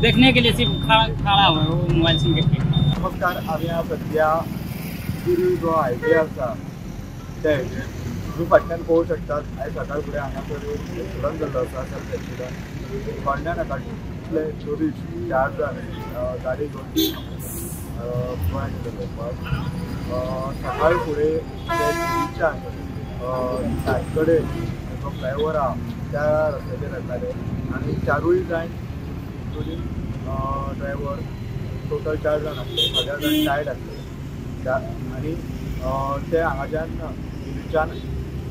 देखने के लिए सिर्फ खड़ा हुआ है वो मोबाइल सिम के लिए। नमस्कार, आम्ही आज सध्या शिरूर जो हायवे आसा त्या हायवेर तुम्ही फाटल्यान पळोवंक शकतात। आयज सकाळ फुडें हांगासर एक एक्सिडंट जाल्लो आसा, सेल्फ एक्सिडंट। कोंड्यान नाका इतले ट्युरिस्ट 4 जाण गाडी घेवन गोंयांत गेले वचपाक। सकाळ फुडें ते शिरीच्यान सायड कडेन जो फ्लायओवर आहा त्या रस्त्याचेर येताले आनी 4 जाण इंक्लुडींग ड्रायव्हर टोटल 4 जाण आसले। सगळे जाण टायर्ड आसले आनी ते हांगाच्यान शिरीच्यान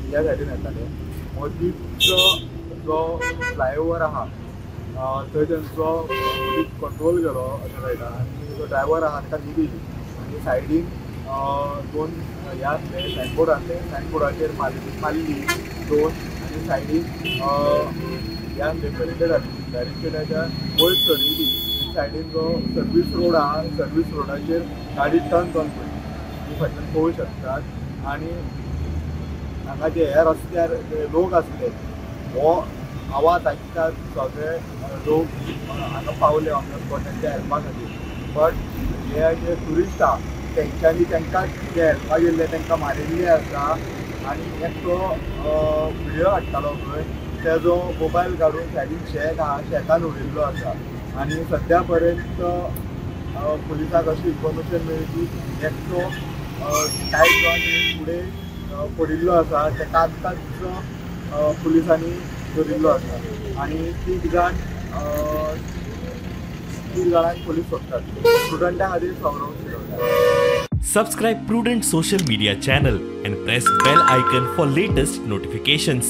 ह्या सायडीन येताले। मदींचो जो फ्लायओवर आहा थंय तेंचो कंट्रोल गेलो अशें कळटा आनी जो ड्रायव्हर आहा ताका न्ही दिली आनी सायडीन 2 हे आसले सायनबोर्ड आसले, सायनबोर्डाचेर मारली 2 आनी सायडीन हे आसले बॅरिकेडाच्या वयर चडयली। सायडीन जो सर्वीस रोड आहा सर्वीस रोडाचेर गाडी टर्न करून पडली, तुम्ही फाटल्यान पळोवंक शकतात। आनी हांगा जे ह्या रस्त्यार जे लोक आसले हो आवाज आयकतात सगळे लोक हांगा पावले ऑन द स्पॉट तेंच्या हेल्पा खातीर। बट हे जे ट्युरिस्ट आहा तेंच्यांनी तांकां जे हेल्पा गेल्ले तांकां मारिल्ले आसा आनी एकटो व्हिडियो हाडटालो खंय तेजो मोबायल काडून सायडीन शेत आहा शेतान उडयल्लो आसा। आनी सद्या पर्यंत पुलिसाक अशी इन्फॉर्मेशन मेळ्ळी की एकटो टायप जावन फुडें पडिल्लो आसा, ताका आत्ताच पुलिसांनी धरिल्लो आसा आनी 3 जाणांक पुलीस सोदतात। स्टुडंटां खातीर संरक्षण। Subscribe Prudent social media channel and press bell icon for latest notifications.